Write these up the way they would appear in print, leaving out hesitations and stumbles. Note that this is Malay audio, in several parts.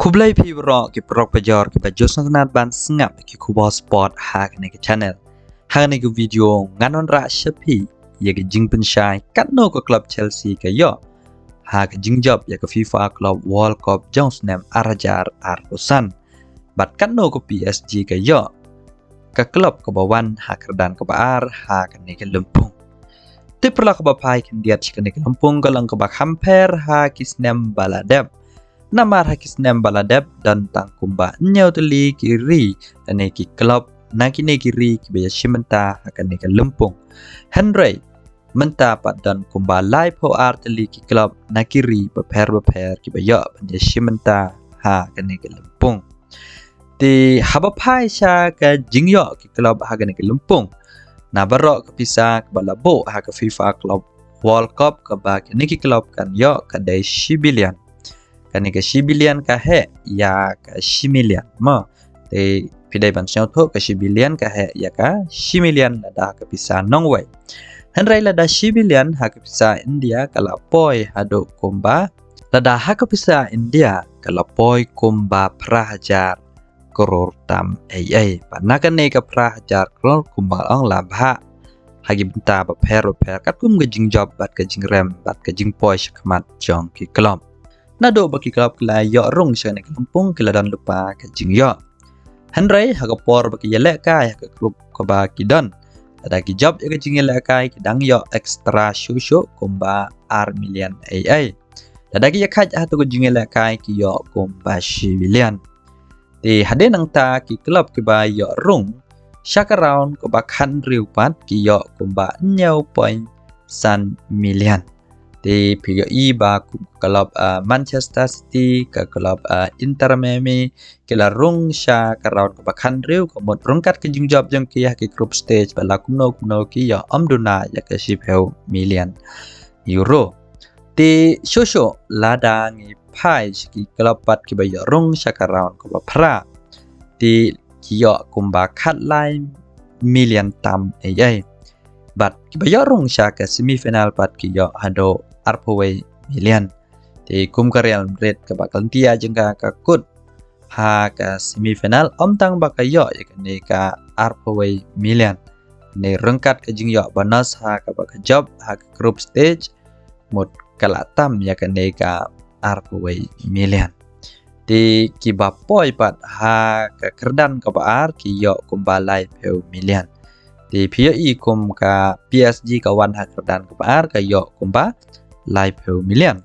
Kublai pi bro ki prok pajor ki bajos sanat ban sengap ki kubal sport hak ni ke channel. Hak ni ke video nganon ra shapi ya ke jing pensyai kat no ke klub Chelsea ke yo. Hak jing job ya ke FIFA Club World Cup Jones nem arajar arkusan. Bat kat no ke PSG ke yo. Ke klub ke bawan hak redan ke baar hak ni ke lempung. Ti perla ke bapai kendiat ke ni ke lempung ke lang ke bak hamper hak isnem baladeb. Nama hakis nem baladeb dan tangkumba nyau teli kiri dan neki klub nakine kiri kibaya shimenta akan neki lempung Henry menta pat dan kumba live ho art teli ki klub nakiri beper kibaya banya shimenta ha akan neki lempung di habapai sya ke jingyo ki klub akan neki lempung na barok ke pisah ke balabo ha ke FIFA Club World Cup ke bak neki klub kan yo kadai shibilian kan ke shibilian ka he ya ka shimilian mo te pidai ban syau tho ka shibilian ka he ya ka shimilian lada ka pisa nongwei henrai lada shibilian ha ka pisa India kala poi hado kumba lada ha ka pisa India kala poi kumba prahajar koror tam ai panakan ne ka prahajar koror kumba ang labha hagi benta ba per kat kum ga jing job bat ka jing rem bat ka jing poi shakmat jong ki klom nado baki klub kala yo rung sya nek lumpung kala dan lupa ke jing yo henry hagapor baki yelek kai ke klub ko baki don ada ki job ke jing yelek kai ki dang yo extra shushu kumba ar million ai ada ki yakaj atu ko jing yelek kai ki yo kumba shilian ti hade nang ta ki klub ki ba yo rung shaka round ko bakhan riu pat ki yo kumba nyau point san million di PGI ba klub Manchester City ke klub Inter Miami kila rung sya karaun ke bakhan riu ke mod rungkat ke jing job jang kia ke group stage bala kumno ki ya amduna ya ke shipeu million euro di shosho lada ngi pai ki klub pat ki ba ya rung sya karaun ke pra di kia kumba khat line million tam ai bat kibayo rung sya ke semifinal pat kiyo hado arpaway million di kum ke Real Madrid ke bakal tia jengka ke kut ha ke semifinal tang bakayo ya ke ne ka arpaway million ne rengkat ke jingyo bonus ha ke bakal job ha ke group stage mut kalatam ya ke ne ka arpaway million di kibapoy pat ha ke kerdan ke baar kiyo kumbalai peu million di PI kum ka PSG kawan hak redan ke baar ka yo kumba live million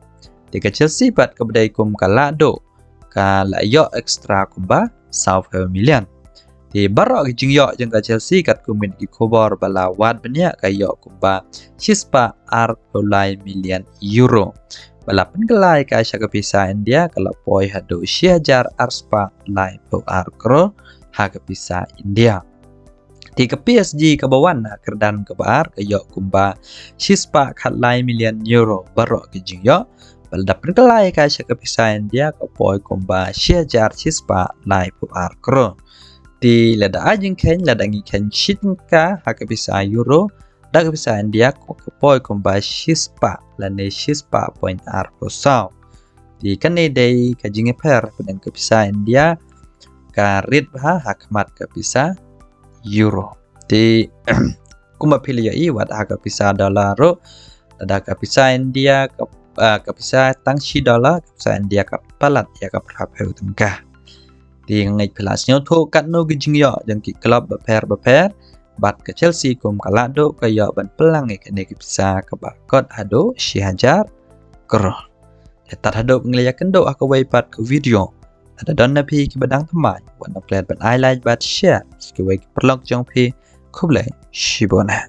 di ke Chelsea pat ke bedai kum ka lado ka la yo extra kumba south million di barok jing yo jeng ka Chelsea kat kumin ki khobor bala wat benya ka yo kumba shispa ar million euro bala pengelai ka sya ke pisa India kala poi hado syajar arspa live ar kro ha ke pisa India di ke PSG ke bawan kerdan ke baar ke yo kumba shispa khatlai million euro barok ke jing yo balda perkelai ka sya ke pisain dia ke poi kumba syajar shispa lai puar kro di lada ajing ken lada ngi ken shinka ha ke pisa euro da ke pisain dia ke poi kumba shispa lane shispa point ar ko sao di kane dei ka jing per pedang ke pisain dia ka rit ha hakmat ke pisa euro di kuma pilih ya wat aga pisa dolar ro ada ka pisa India ka pisa tangsi dolar ka pisa India ka palat ya ka prapeu tengkah di ngai pelasnya tho kat no gijing yo jang ki klub beper bat ke Chelsea kum kalado ka yo ban pelang ke ne ki pisa ka bakot hado syajar kro tat hado ngeliakan do aku wai pat ke video ada don napi ki badang temai wan plat ban highlight bat share ki wai perlok jong pi kublai shibona